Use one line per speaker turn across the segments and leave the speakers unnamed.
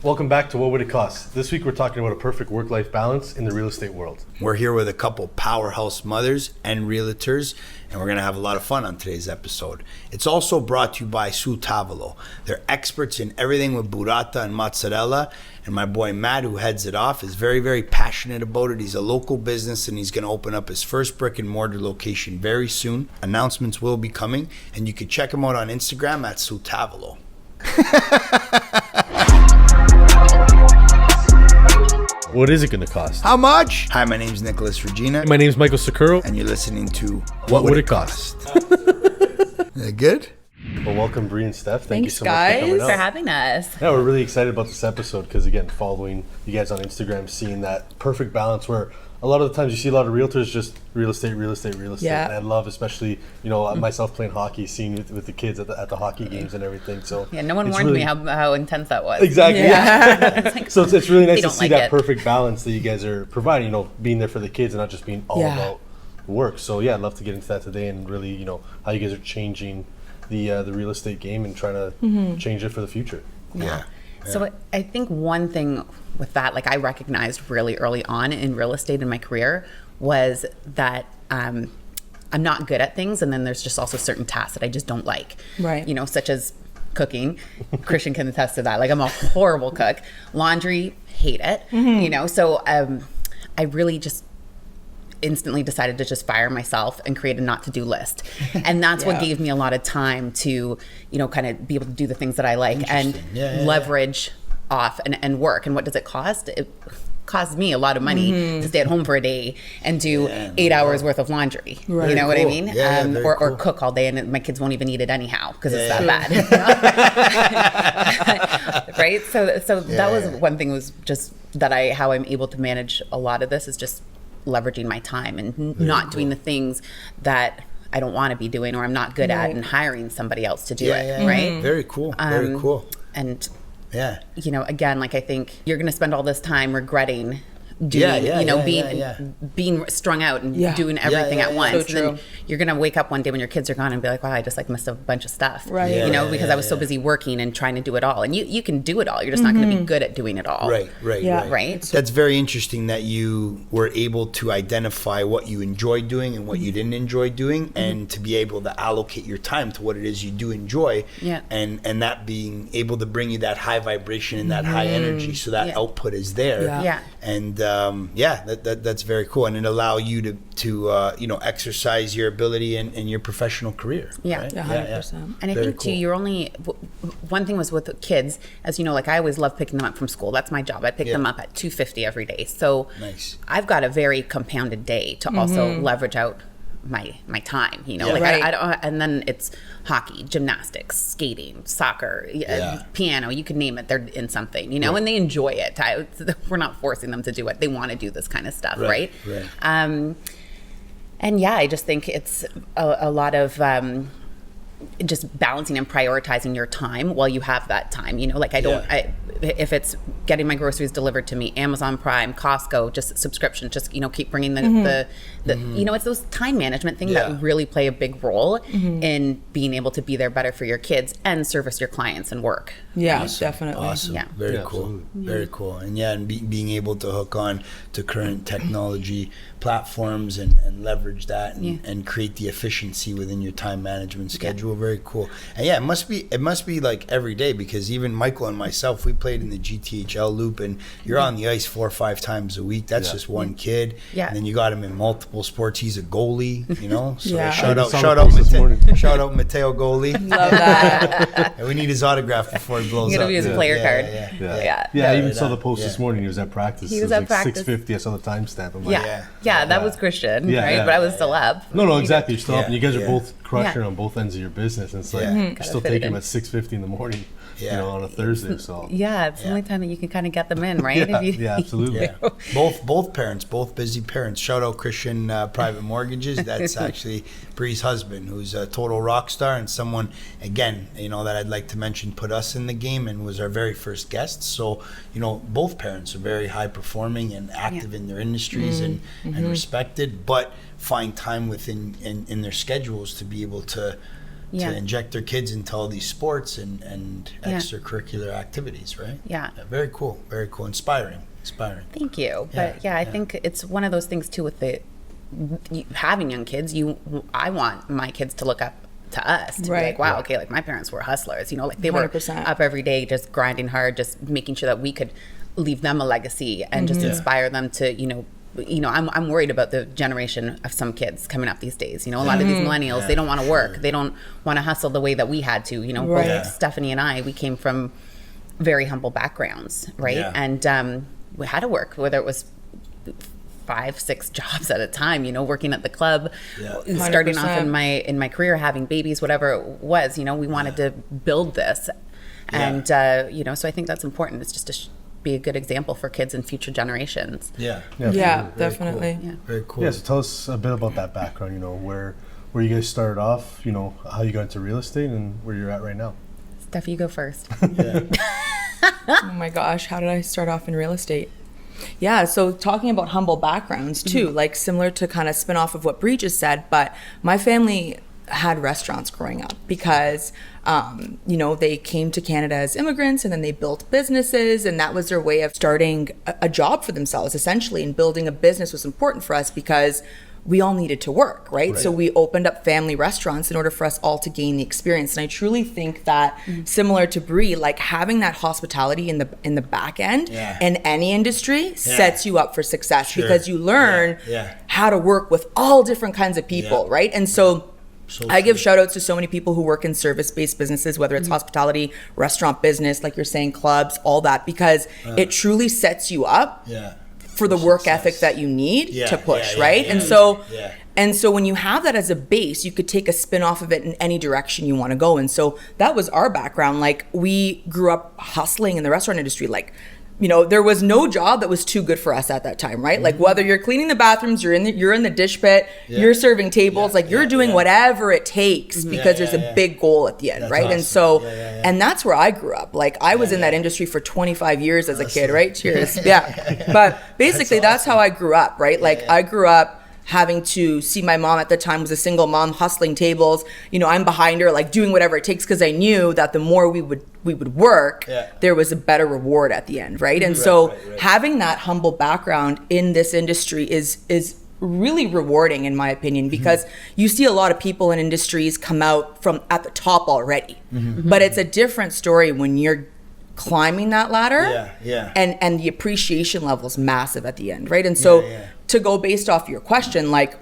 Welcome back to What Would It Cost? This week we're talking about a perfect work-life balance in the real estate world.
We're here with a couple powerhouse mothers and realtors, and we're going to have a lot of fun on today's episode. It's also brought to you by Soave. They're experts in everything with burrata and mozzarella, and my boy Matt, who heads it off, is very, very passionate about it. He's a local business, and he's going to open up his first brick and mortar location very soon. Announcements will be coming, and you can check him out on Instagram at Soave.
What is it going to cost?
How much? Hi, my name's Nicholas Regina.
My name is Michael Sakuro.
And you're listening to
What Would It Cost?
Is that good?
Well, welcome Bree and Steph. Thank
Thanks,
you so much for coming
guys.
out.
For having us.
Yeah, we're really excited about this episode because, again, following you guys on Instagram, seeing that perfect balance where a lot of the times you see a lot of realtors just real estate.
Yeah.
And I love, especially, myself playing hockey, seeing with the kids at the hockey games and everything. So
yeah, no one
it's
warned
really,
me how intense that was.
Exactly.
Yeah.
So it's really nice to see
like
that
it.
perfect balance that you guys are providing, being there for the kids and not just being all
Yeah.
about work. So yeah, I'd love to get into that today and really, how you guys are changing the real estate game and trying to change it for the future.
Yeah.
So I think one thing with that, like I recognized really early on in real estate in my career, was that I'm not good at things, and then there's just also certain tasks that I just don't like.
Right.
Such as cooking. Christian can attest to that. Like I'm a horrible cook. Laundry, hate it. So I really just instantly decided to just fire myself and create a not to do list. And that's what gave me a lot of time to, kind of be able to do the things that I like and leverage off and work. And what does it cost? It costs me a lot of money to stay at home for a day and do 8 hours worth of laundry.
Right.
You know what I
Cool.
mean?
Yeah, very
or
cool.
cook all day, and my kids won't even eat it anyhow because it's that bad. Right? So that was one thing, was just that how I'm able to manage a lot of this is just leveraging my time and not doing the things that I don't want to be doing or I'm not good at, and hiring somebody else to do it. Right?
Very cool. Very cool.
And
Yeah.
again, like I think you're going to spend all this time regretting doing, being strung out and doing everything at once.
So
And
true.
then you're going to wake up one day when your kids are gone and be like, wow, I just missed a bunch of stuff.
Right.
Because I was so busy working and trying to do it all. And you can do it all. You're just not going to be good at doing it all.
Right.
Yeah.
Right?
That's very interesting that you were able to identify what you enjoyed doing and what you didn't enjoy doing, and to be able to allocate your time to what it is you do enjoy.
Yeah.
And that being able to bring you that high vibration and that high energy, so that output is there.
Yeah.
And that's very cool, and it allow you to exercise your ability in your professional career.
Yeah.
right?
Yeah, 100%.
And I
Very
think too,
cool.
you're only, one thing was with the kids, as you know, like I always love picking them up from school. That's my job. I pick them up at 2:50 every day. So
Nice.
I've got a very compounded day to also leverage out my time, like
Right.
I don't, and then it's hockey, gymnastics, skating, soccer, piano, you can name it. They're in something, and they enjoy it. We're not forcing them to do it. They want to do this kind of stuff. Right. And I just think it's a lot of just balancing and prioritizing your time while you have that time. If it's getting my groceries delivered to me, Amazon Prime, Costco, just subscription, just keep bringing the it's those time management things that really play a big role in being able to be there better for your kids and service your clients and work.
Yeah, definitely.
Awesome.
Yeah.
Very
Yeah,
cool.
absolutely.
Very cool. And being able to hook on to current technology platforms and leverage that and create the efficiency within your time management schedule. Very cool. And it must be like every day, because even Michael and myself, we played in the GTHL loop, and you're on the ice 4 or 5 times a week. That's just one kid.
Yeah.
And then you got him in multiple sports. He's a goalie, So
Yeah.
shout
I
out
saw the post this morning.
shout out Mateo goalie.
Love that.
And we need his autograph before he blows
You're
up.
gonna be his player card.
I even saw the post this morning. He was at practice.
He
It
was
like
at practice.
6:50. I saw the timestamp. I'm like,
That was Christian,
Yeah,
right?
yeah.
But I was still up.
No, exactly. You're still up, and you guys
Yeah.
are both crushing
Yeah.
on both ends of your business. And it's like
Yeah.
you're
Gotta
still
fit it
taking them
in.
at 6:50 in the morning, on a Thursday. So
Yeah, it's the only time that you can kind of get them in, right?
yeah, absolutely.
Yeah. Both parents, both busy parents. Shout out Christian Private Mortgages. That's actually Bree's husband, who's a total rock star, and someone, again, that I'd like to mention, put us in the game and was our very first guest. So, both parents are very high performing and active in their industries and respected, but find time within in their schedules to be able to
Yeah.
to inject their kids into all these sports and
Yeah.
extracurricular activities, right?
Yeah.
Very cool. Very cool. Inspiring.
Thank you.
Yeah,
But I think it's one of those things too with having young kids. I want my kids to look up to us to be
Right.
like, wow, okay, like my parents were hustlers, like they were
100%.
up every day just grinding hard, just making sure that we could leave them a legacy and just inspire them to, I'm worried about the generation of some kids coming up these days. A lot of these millennials, they don't want to work. They don't want to hustle the way that we had to.
Right.
Both Stephanie and I, we came from very humble backgrounds, right?
Yeah.
And we had to work, whether it was 5-6 jobs at a time, working at the club,
Yeah.
starting off
100%.
in my career, having babies, whatever it was, we wanted to build this. And, so I think that's important. It's just to be a good example for kids and future generations.
Yeah.
Yeah,
Very
definitely.
Cool.
Yeah.
Very cool.
Yeah, so tell us a bit about that background, where you guys started off, how you got into real estate and where you're at right now.
Steph, you go first.
Yeah.
Oh my gosh, how did I start off in real estate? Yeah, so talking about humble backgrounds too, like similar to kind of spin off of what Bree just said, but my family had restaurants growing up because, they came to Canada as immigrants and then they built businesses, and that was their way of starting a job for themselves essentially, and building a business was important for us because we all needed to work, right? So we opened up family restaurants in order for us all to gain the experience. And I truly think that similar to Bree, like having that hospitality in the back end in any industry sets you up for success because you learn how to work with all different kinds of people, right? And so I give shout outs to so many people who work in service-based businesses, whether it's hospitality, restaurant business, like you're saying, clubs, all that, because it truly sets you up for the work ethic that you need to push, right? And so when you have that as a base, you could take a spin off of it in any direction you want to go. And so that was our background. Like we grew up hustling in the restaurant industry. Like, there was no job that was too good for us at that time, right? Like whether you're cleaning the bathrooms, you're in the dish pit, you're serving tables, like you're doing whatever it takes because there's a big goal at the end, right?
Awesome.
And so, and that's where I grew up. Like I was in that industry for 25 years as a kid, right? Cheers. Yeah. But basically that's how I grew up, right? Like I grew up having to see my mom at the time was a single mom hustling tables. I'm behind her, like doing whatever it takes because I knew that the more we would work, there was a better reward at the end, right? And so having that humble background in this industry is really rewarding in my opinion, because you see a lot of people in industries come out from at the top already, but it's a different story when you're climbing that ladder and the appreciation level is massive at the end, right? And so to go based off your question, like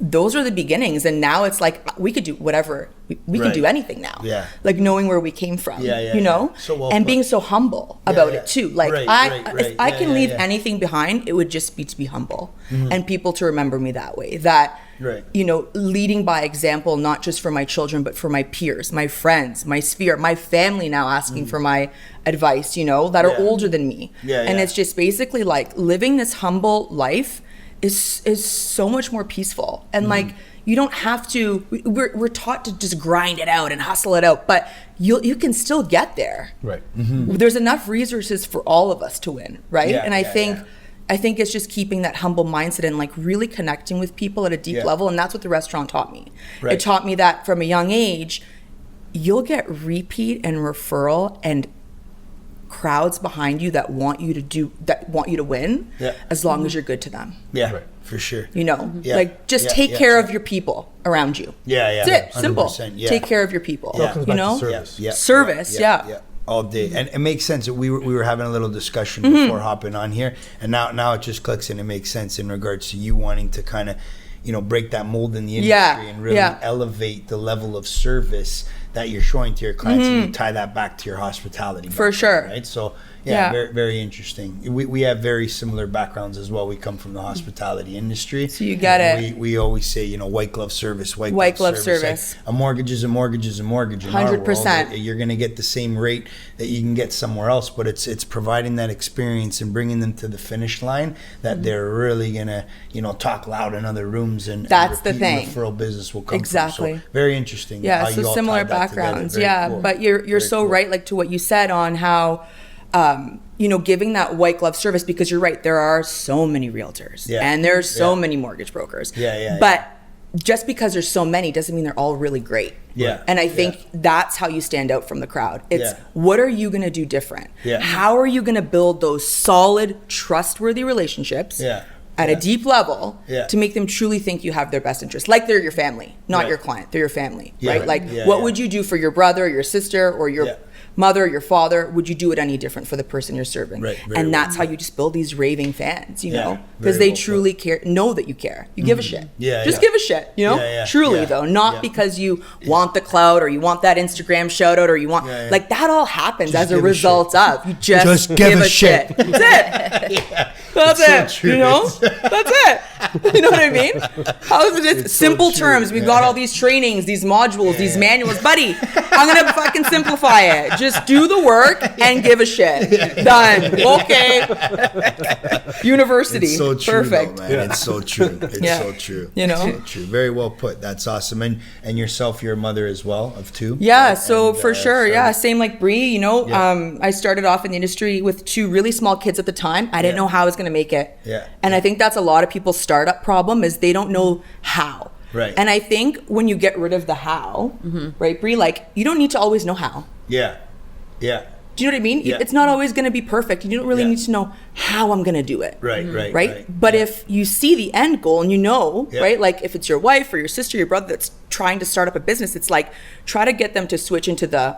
those are the beginnings, and now it's like we could do whatever we can do anything now, like knowing where we came from,
So well
and
put.
being so humble about it too, like if I can leave
yeah.
anything behind, it would just be to be humble and people to remember me that way, that leading by example, not just for my children but for my peers, my friends, my sphere, my family now asking for my advice, that are older than me, and it's just basically like living this humble life is so much more peaceful, and like you don't have to, we're taught to just grind it out and hustle it out, but you can still get there,
Right.
There's enough resources for all of us to win, right? And I think it's just keeping that humble mindset and like really connecting with people at a deep level, and that's what the restaurant taught me. It taught me that from a young age you'll get repeat and referral and crowds behind you that want you to win, as long as you're good to them.
For sure.
Like just take care of your people around you. That's it. Simple. Take care of your people.
It all comes back to service.
Service.
All day. And it makes sense. We were having a little discussion before hopping on here, and now it just clicks and it makes sense in regards to you wanting to kind of break that mold in the industry and really elevate the level of service that you're showing to your clients, and you tie that back to your hospitality
for sure,
right? So very, very interesting. We have very similar backgrounds as well. We come from the hospitality industry,
so you get it.
We always say white glove service, white glove service. Like, a mortgage is a mortgage is a mortgage.
100%.
You're going to get the same rate that you can get somewhere else, but it's providing that experience and bringing them to the finish line that they're really going to talk loud in other rooms, and
that's the thing.
Referral business will come
exactly
from. So very interesting.
Yeah, so similar backgrounds. Cool. But you're so cool. Right, like to what you said on how giving that white glove service, because you're right, there are so many realtors and there's so many mortgage brokers. But just because there's so many doesn't mean they're all really great.
Yeah.
And I think that's how you stand out from the crowd. It's
Yeah.
what are you going to do different?
Yeah.
How are you going to build those solid, trustworthy relationships at a deep level to make them truly think you have their best interest? Like they're your family, not your client. They're your family, right? Like what would you do for your brother, your sister, or your mother, your father? Would you do it any different for the person you're serving?
Right,
and that's how you just build these raving fans, you know, because
very
they
well
truly care, know that you care. You give a shit. Just give a shit, you know, truly though, not because you want the clout or you want that Instagram shout out or you want, like that all happens
Just
as a
give a
result of, you just
give
a
a
shit.
shit.
That's it. That's
It's so
it.
true.
You know, that's it. You know what I mean? How is it? Simple
so true.
terms. We've got all these trainings, these modules, these manuals. Buddy, I'm going to fucking simplify it. Just do the work and give a shit. Done. Okay. University.
It's so true,
Perfect.
though, man. It's so true. It's so true.
You know?
So true. Very well put. That's awesome. And yourself, you're a mother as well of 2?
Yeah,
right?
so
And,
for sure,
started-
same like Bree, you know, I started off in the industry with 2 really small kids at the time. I didn't know how I was going to make it.
Yeah.
And I think that's a lot of people's startup problem is they don't know how.
Right.
And I think when you get rid of the how, right, Bree, like you don't need to always know how.
Yeah. Yeah.
Do you know what I mean?
Yeah.
It's not always going to be perfect. You don't really need to know how I'm going to do it.
Right.
Right? But if you see the end goal and you know, right? Like if it's your wife or your sister, your brother that's trying to start up a business, it's like try to get them to switch into the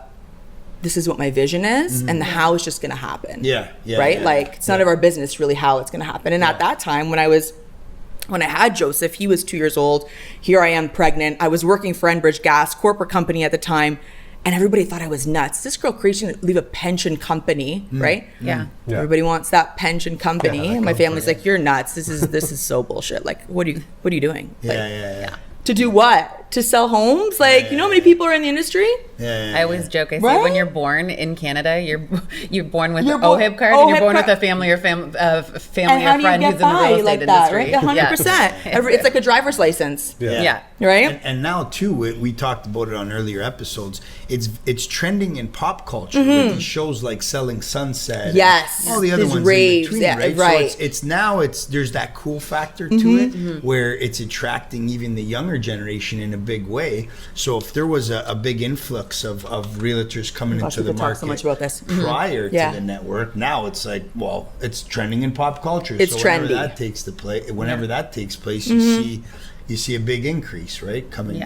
this is what my vision is and the how is just going to happen. Right? Like it's none of our business really how it's going to happen. And at that time when I had Joseph, he was 2 years old. Here I am pregnant. I was working for Enbridge Gas, corporate company at the time. And everybody thought I was nuts. This girl crazy to leave a pension company, right?
Yeah.
Everybody wants that pension company. And my family's like, you're nuts. This is so bullshit. Like, what are you doing? Like, to do what? To sell homes? Like, you know how many people are in the industry?
I always joke. I say
Right?
when you're born in Canada, you're born with
You're
an
born-
OHIP card, and you're
OHIP
born
card.
with a family or family
And how
or
do you
friend
get
who's in the real
by
estate
like that, right?
industry.
100%. It's like a driver's license,
Yeah.
right?
And now too, we talked about it on earlier episodes. It's trending in pop culture with these shows like Selling Sunset.
Yes.
And all the other
These
ones
raves,
in between,
yeah,
right?
right.
So it's now there's that cool factor to it where it's attracting even the younger generation in a big way. So if there was a big influx of realtors coming
Gosh,
into
we
the
could talk
market
so much about this.
prior
Yeah.
to the network, now it's like, well, it's trending in pop culture.
It's
so whenever
trendy.
that takes place, you see a big increase, right? Coming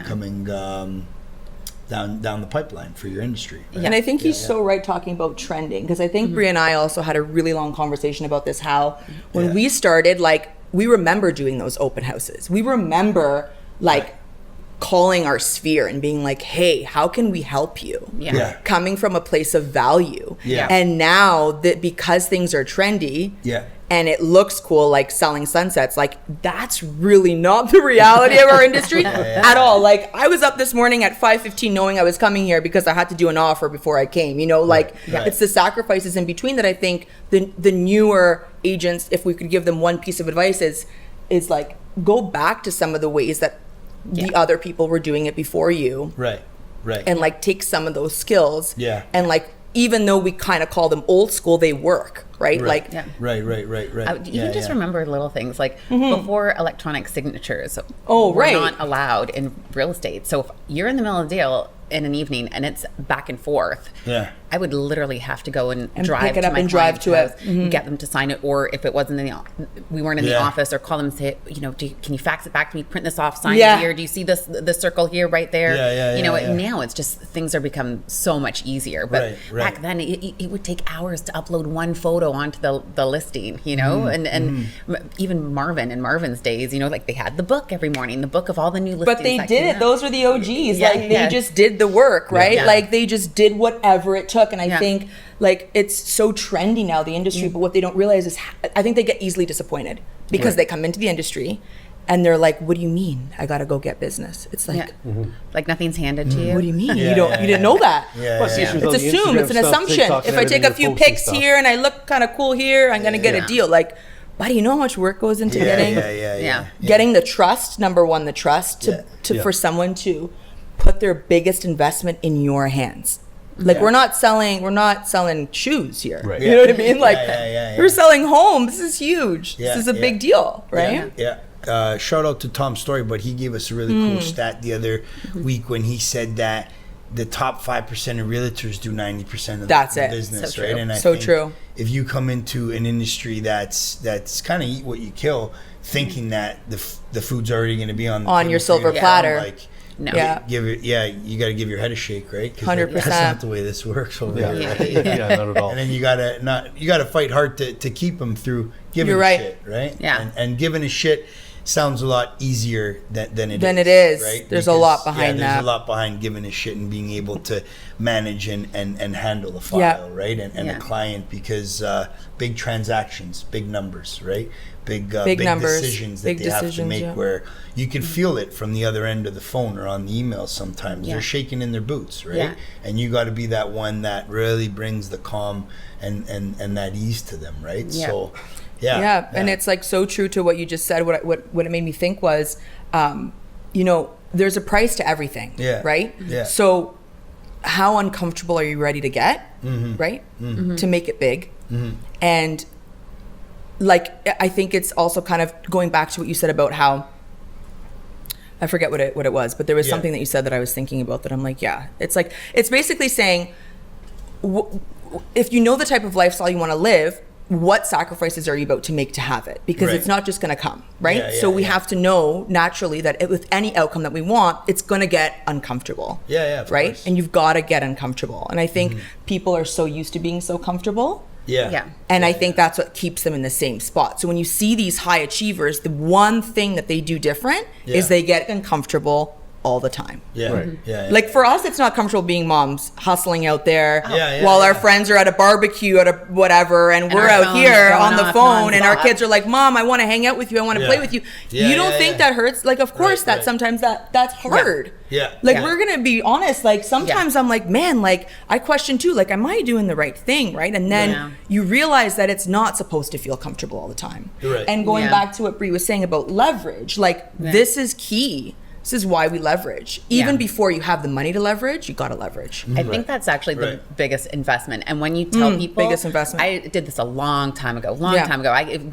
down the pipeline for your industry. Right?
And I think he's so right talking about trending because I think Bree and I also had a really long conversation about this. How when we started, like we remember doing those open houses. We remember like calling our sphere and being like, hey, how can we help you?
Yeah.
Coming from a place of value.
Yeah.
And now that because things are trendy and it looks cool, like Selling Sunsets, like that's really not the reality of our industry at all. Like I was up this morning at 5:15 knowing I was coming here because I had to do an offer before I came, you know, like it's the sacrifices in between that I think the newer agents, if we could give them one piece of advice is like go back to some of the ways that the other people were doing it before you.
Right.
And like take some of those skills.
Yeah.
And like, even though we kind of call them old school, they work, right?
Right.
Like,
Yeah.
Right.
You can just remember little things like before electronic signatures
Oh,
were
right.
not allowed in real estate. So if you're in the middle of the deal in an evening and it's back and forth, I would literally have to go and drive
pick it
to
up
my
and drive
client's
to it.
house, get them to sign it, or if it wasn't we weren't in the office, or call them and say, you know, can you fax it back to me, print this off, sign it here, do you see the circle here, right there? Now it's just things are become so much easier, but back then it would take hours to upload one photo onto the listing, you know, and even in Marvin's days, you know, like they had the book every morning, the book of all the new listings.
but they
that
did
came
it.
out.
Those are the OGs.
Yeah,
Like they just did the work, right?
Yeah.
Like they just did whatever it took. And I think like it's so trendy now, the industry, but what they don't realize is I think they get easily disappointed because they come into the industry and they're like, what do you mean I got to go get business? It's like,
like nothing's handed to you.
what do you mean? You didn't know that.
Plus, the issue with all
It's
the
assumed.
Instagram
It's an
stuff,
assumption.
TikTok and
If I take
everything
a
you're
few
posting
pics
stuff.
here and I look kind of cool here, I'm going to get a deal. Like, buddy, you know how much work goes into getting the trust, number one, the trust for someone to put their biggest investment in your hands. Like we're not selling shoes here. You know what I mean? Like we're selling homes. This is huge. This is a big deal, right?
shout out to Tom's story, but he gave us a really cool stat the other week when he said that the top 5% of realtors do 90% of the business,
So
right?
true.
And I
So
think
true.
if you come into an industry that's kind of eat what you kill, thinking that the food's already going to be on
On your
table for
silver
you,
platter.
like,
No.
Yeah.
you got to give your head a shake, right? 'Cause
100%.
That's not the way this works over
Yeah,
there.
yeah, not at all.
And then you gotta fight hard to keep them through giving
You're
a
right.
shit, right?
Yeah.
And giving a shit sounds a lot easier than it is. Right?
There's a lot behind
there's
that.
a lot behind giving a shit and being able to manage and handle a file,
Yeah.
right? And
Yeah.
a client, because big transactions, big numbers, right? Big
numbers,
decisions that
big
they have to
decisions,
make,
yeah.
where you can feel it from the other end of the phone or on the email sometimes.
Yeah.
They're shaking in their boots, right?
Yeah.
And you got to be that one that really brings the calm and that ease to them, right?
Yeah.
So, yeah.
Yeah, and it's like so true to what you just said. What it made me think was, there's a price to everything,
Yeah.
right?
Yeah.
So, how uncomfortable are you ready to get,
Mm-hmm.
right, to make it big? And like, I think it's also kind of going back to what you said about how. I forget what it was, but there was
Yeah.
something that you said that I was thinking about that I'm like, yeah, it's like, it's basically saying, if you know the type of lifestyle you want to live, what sacrifices are you about to make to have it? Because
Right.
it's not just going to come, right?
Yeah,
So
yeah,
we
yeah.
have to know naturally that with any outcome that we want, it's going to get uncomfortable.
Yeah, of
right?
course.
And you've got to get uncomfortable. And I think people are so used to being so comfortable.
Yeah.
Yeah.
And I think that's what keeps them in the same spot. So when you see these high achievers, the one thing that they do different
Yeah.
is they get uncomfortable all the time.
Yeah.
Right.
Yeah.
Like for us, it's not comfortable being moms, hustling out there
Yeah,
while our
yeah.
friends are at a barbecue at a whatever, and we're
our
out
phones
here
going
on the
off
phone, and our
nonstop.
kids are like, "Mom, I want to hang out with you. I want to
Yeah.
play with you."
Yeah,
You don't
yeah,
think
yeah.
that hurts? Like, of course,
Right,
that
right.
sometimes that's hard.
Yeah.
Like
Yeah.
we're gonna be honest. Like sometimes I'm like, man, like I question too. Like, am I doing the right thing? Right? And then
Yeah.
you realize that it's not supposed to feel comfortable all the time.
Right.
And going
Yeah.
back to what Bree was saying about leverage, like this is key. This is why we leverage. Even
Yeah.
before you have the money to leverage, you got to leverage.
I think that's actually the
Right.
biggest investment. And when you tell people,
biggest investment.
I did this a long time ago.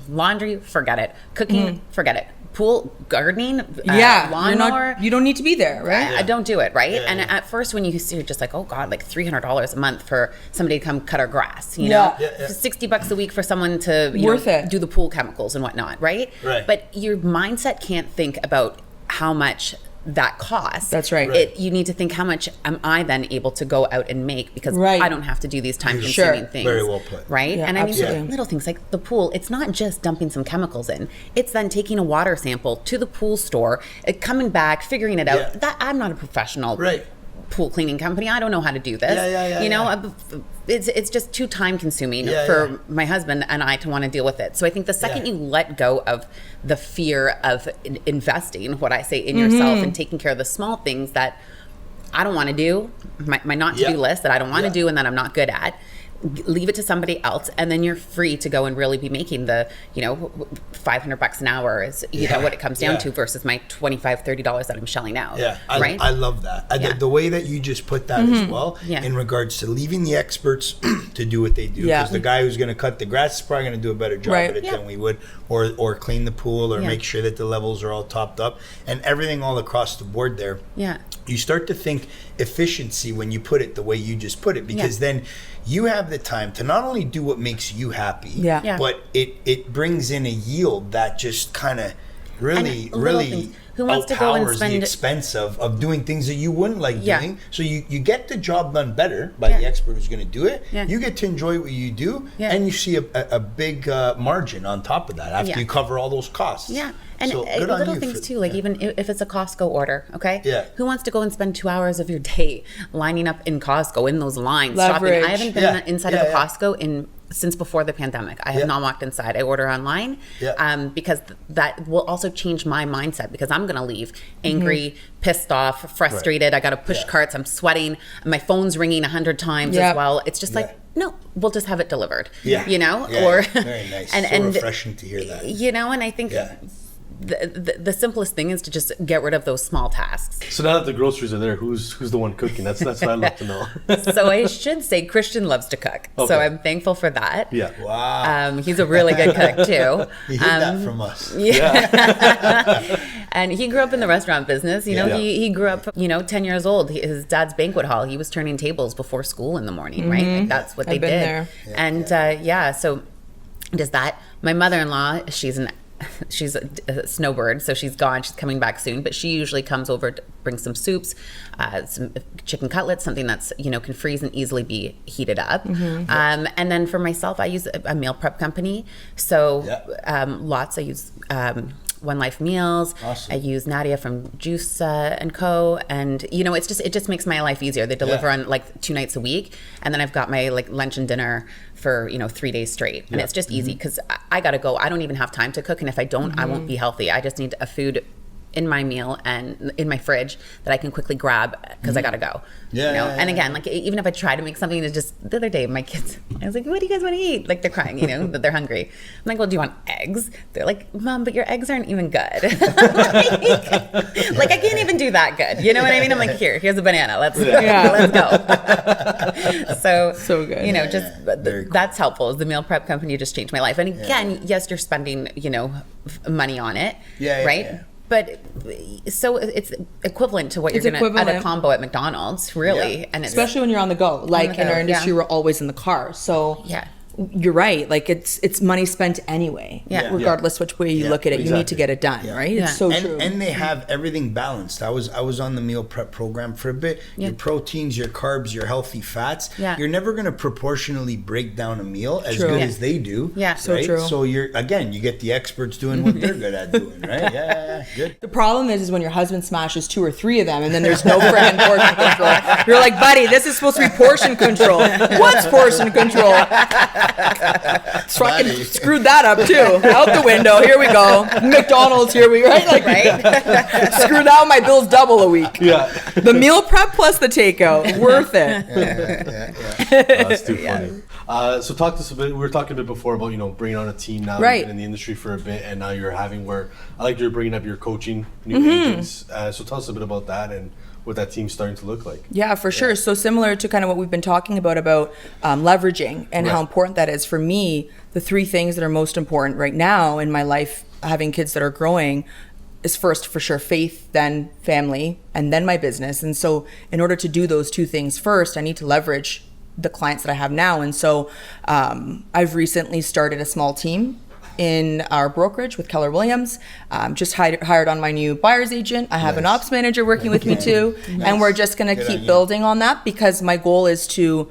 Laundry, forget it. Cooking, forget it. Pool, gardening, lawnmower.
You don't need to be there, right?
I don't do it, right?
Yeah,
and
yeah.
at first, when you see, you're just like, oh God, like $300 a month for somebody to come cut our grass, you
Yeah.
know,
Yeah, yeah.
$60 a week for someone to
Worth it.
do the pool chemicals and whatnot, right?
Right.
But your mindset can't think about how much that costs.
That's right.
You need to think, how much am I then able to go out and make, because
Right.
I don't have to do these time consuming
Sure.
things.
Very well put.
Right?
Yeah,
and I mean,
absolutely.
little things like the pool, it's not just dumping some chemicals in. It's then taking a water sample to the pool store, coming back, figuring it out.
Yeah.
That I'm not a professional
Right.
pool cleaning company. I don't know how to do this.
Yeah,
you know,
yeah.
it's just too time consuming
Yeah,
for
yeah.
my husband and I to want to deal with it. So I think the second
Yeah.
you let go of the fear of investing, what I say, in yourself and taking care of the small things that I don't want to do, my not to do
Yeah.
list that I don't want to
Yeah.
do and that I'm not good at, leave it to somebody else, and then you're free to go and really be making the, $500 an hour is,
Yeah.
what it comes down
Yeah.
to versus my $25-$30 that I'm shelling out.
Yeah,
right.
I love that.
Yeah.
The way that you just put that as well,
Yeah.
in regards to leaving the experts to do what they do.
Yeah.
Because the guy who's going to cut the grass is probably going to do a better job
Right.
at it
Yeah.
than we would, or clean the pool, or
Yeah.
make sure that the levels are all topped up, and everything all across the board there.
Yeah.
You start to think efficiency when you put it the way you just put it, because
Yeah.
then you have the time to not only do what makes you happy,
Yeah.
Yeah.
but it brings in a yield that just kind of really,
And little
really
things. Who wants to go and
outpowers
spend-
the expense of doing things that you wouldn't like
Yeah.
doing. So you get the job done better by the
Yeah.
expert who's going to do it.
Yeah.
You get to enjoy what you do,
Yeah.
and you see a big margin on top of that after
Yeah.
you cover all those costs.
Yeah. And
So good on
little
you
things
for-
too, like
yeah.
even if it's a Costco order, okay?
Yeah.
Who wants to go and spend 2 hours of your day lining up in Costco in those lines shopping?
Leverage.
I haven't been
Yeah.
inside
Yeah,
of a
yeah.
Costco since before the pandemic. I have
Yeah.
not walked inside. I order online,
Yeah.
because that will also change my mindset, because I'm going to leave angry, pissed off, frustrated. I got to push
Yeah.
carts. I'm sweating. My phone's ringing 100 times
Yeah.
as well. It's just
Yeah.
like, no, we'll just have it delivered.
Yeah.
You know,
Yeah.
or
Very nice.
and
So refreshing to hear that.
and I think
Yeah.
the simplest thing is to just get rid of those small tasks.
So now that the groceries are there, who's the one cooking? That's what I'd love to know.
So I should say Christian loves to cook.
Okay.
So I'm thankful for that.
Yeah.
Wow.
He's a really good cook too.
He hid that from us.
And he grew up in the restaurant business. You know,
Yeah.
he grew up, 10 years old. His dad's banquet hall. He was turning tables before school in the morning, right? Like that's what they
I've been
did.
there.
And so does that. My mother-in-law, she's a snowbird, so she's gone. She's coming back soon, but she usually comes over to bring some soups, some chicken cutlets, something that's can freeze and easily be heated up. And then for myself, I use a meal prep company. So I use One Life Meals.
Awesome.
I use Nadia from Juice and Co. And it just makes my life easier. They deliver on like 2 nights a week, and then I've got my like lunch and dinner for 3 days straight, and it's just easy because I gotta go. I don't even have time to cook, and if I don't, I won't be healthy. I just need a food in my meal and in my fridge that I can quickly grab because I gotta go. And again, like even if I try to make something, it's just the other day my kids, I was like, what do you guys want to eat? Like they're crying, that they're hungry. I'm like, well, do you want eggs? They're like, Mom, but your eggs aren't even good. Like I can't even do that good. You know what I mean? I'm like, here's a banana. Let's go. So good. That's helpful. The meal prep company just changed my life. And again, yes, you're spending money on it, right?
Yeah.
But so it's equivalent to what you're going to at a combo at McDonald's, really. And
especially when you're on the go. Like in our industry, we're always in the car. So you're right. Like it's money spent anyway. Regardless which way you look at it, you need to get it done, right? It's so true.
And they have everything balanced. I was on the meal prep program for a bit. Your proteins, your carbs, your healthy fats. You're never going to proportionally break down a meal as good as they do.
So true.
So you get the experts doing what they're good at doing, right? Good.
The problem is when your husband smashes 2 or 3 of them and then there's no friggin' portion control. You're like, buddy, this is supposed to be portion control. What's portion control? Fucking screwed that up too. Out the window. Here we go. McDonald's. Here we right. Screw that. My bill's double a week.
Yeah.
The meal prep plus the takeout. Worth it.
That's too funny. So talk to us a bit. We were talking a bit before about bringing on a team now. You've been in the industry for a bit, and now you're having you're bringing up your coaching new agents. So tell us a bit about that and what that team's starting to look like.
Yeah, for sure. So similar to kind of what we've been talking about leveraging and how important that is. For me, the 3 things that are most important right now in my life, having kids that are growing, is first for sure faith, then family, and then my business. And so in order to do those 2 things first, I need to leverage the clients that I have now. And so I've recently started a small team in our brokerage with Keller Williams. Just hired on my new buyer's agent. I have an ops manager working with me too. And we're just going to keep building on that because my goal is to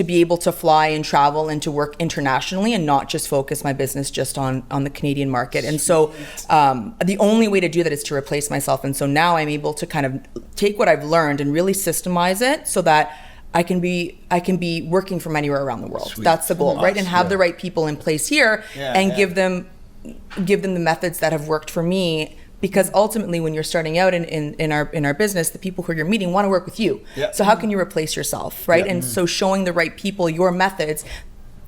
be able to fly and travel and to work internationally and not just focus my business just on the Canadian market. And so the only way to do that is to replace myself. And so now I'm able to kind of take what I've learned and really systemize it so that I can be working from anywhere around the world. Sweet. That's the goal, right? And have the right people in place here and give them the methods that have worked for me. Because ultimately, when you're starting out in our business, the people who you're meeting want to work with you. So how can you replace yourself, right? And so showing the right people your methods,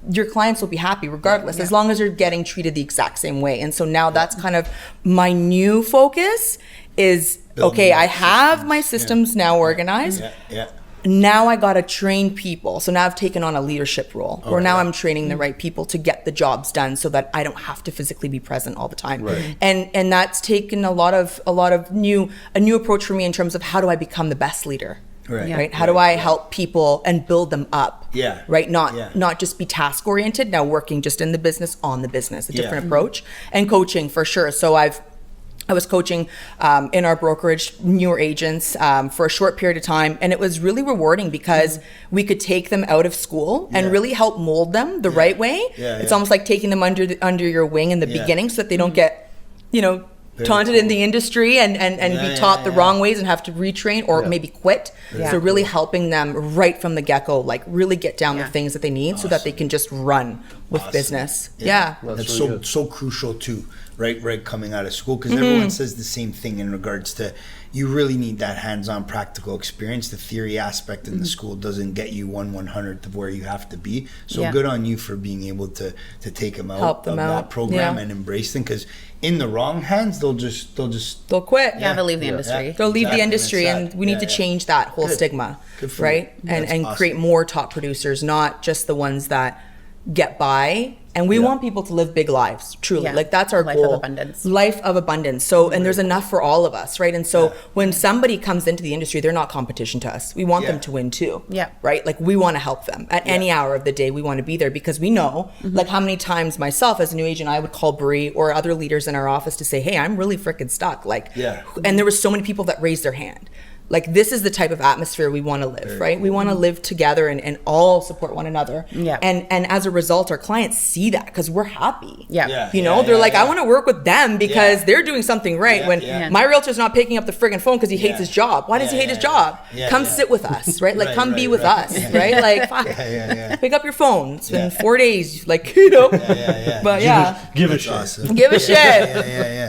your clients will be happy regardless, as long as you're getting treated the exact same way. And so now that's kind of my new focus is, I have my systems now organized. Now I got to train people. So now I've taken on a leadership role where now I'm training the right people to get the jobs done so that I don't have to physically be present all the time. Right. And that's taken a lot of a new approach for me in terms of how do I become the best leader? Right. How do I help people and build them up? Right. Not just be task oriented. Now working just in the business, on the business, a different approach, and coaching for sure. So I was coaching in our brokerage newer agents for a short period of time, and it was really rewarding because we could take them out of school and really help mold them the right way. It's almost like taking them under your wing in the beginning so that they don't get, taunted in the industry and be taught the wrong ways and have to retrain or maybe quit. So really helping them right from the get-go, like really get down the things that they need so that they can just run with business. That's
really so crucial too. Right, coming out of school, because everyone says the same thing in regards to, you really need that hands-on practical experience. The theory aspect in the school doesn't get you 1/100th of where you have to be. So good on you for being able to take them out
Help them
of
out.
that program and embrace them, because in the wrong hands they'll
quit.
Yeah, they'll leave the industry.
They'll leave
Exactly.
the industry,
It's
and
sad.
we need to change that whole
Good.
stigma,
Good for
right?
you.
And
That's awesome.
create more top producers, not just the ones that get by. And we want people to live big lives, truly.
Yeah.
Like that's our
Life
goal.
of abundance.
Life of abundance. So, and there's enough for all of us, right? And so when somebody comes into the industry, they're not competition to us. We want them to win too.
Yeah.
Right? Like we want to help them at any hour of the day. We want to be there because we know, like how many times myself as a new agent, I would call Bree or other leaders in our office to say, hey, I'm really freaking stuck. Like, and there was so many people that raised their hand. Like this is the type of atmosphere we want to live, right? We want to live together and all support one another.
Yeah.
And as a result, our clients see that because we're happy.
Yeah.
You know, they're like, I want to work with them because they're doing something right. When my realtor's not picking up the friggin' phone because he hates his job. Why does he hate his job? Come sit with us, right? Like come be with us, right? Like fuck. Pick up your phone. It's been 4 days, like, you know. But
Give a shit.
Awesome.
give a shit.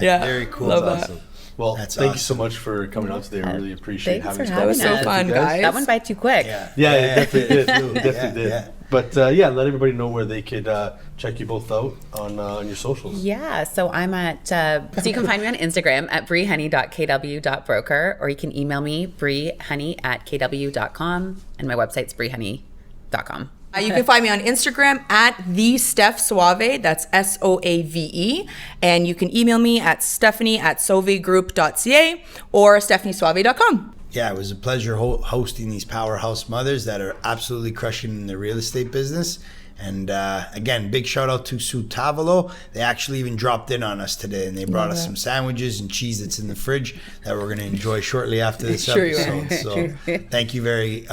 Yeah. Very cool.
Love
That's
that.
awesome.
Well,
That's
thank you
awesome.
so much for coming out today. I really appreciate
Thanks
having
for
you.
That was so
having us.
fun, guys.
That went by too quick.
Yeah, it definitely did. It definitely did.
Yeah.
But let everybody know where they could check you both out on your socials.
Yeah, so I'm at, so you can find me on Instagram at breehoney.kw.broker, or you can email me, breehoney@kw.com, and my website's breehoney.com.
You can find me on Instagram at the Steph Soave. That's SOAVE. And you can email me at stephanie@soavegroup.ca or stephaniesoave.com.
Yeah, it was a pleasure hosting these powerhouse mothers that are absolutely crushing in the real estate business. And again, big shout out to Soave. They actually even dropped in on us today, and they brought us some sandwiches and cheese that's in the fridge that we're going to enjoy shortly after this
Sure you
episode.
are.
So thank you very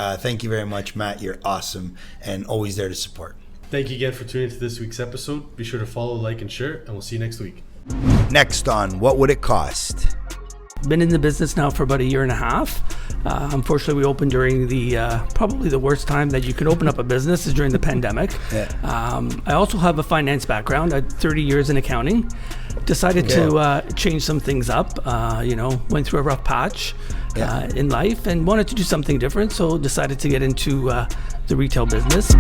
much, Matt. You're awesome and always there to support.
Thank you again for tuning into this week's episode. Be sure to follow, like, and share, and we'll see you next week.
Next on What Would It Cost?
Been in the business now for about 1.5 years. Unfortunately, we opened during the probably the worst time that you can open up a business is during the pandemic. I also have a finance background. I had 30 years in accounting. Decided to change some things up. Went through a rough patch in life and wanted to do something different. So decided to get into the retail business.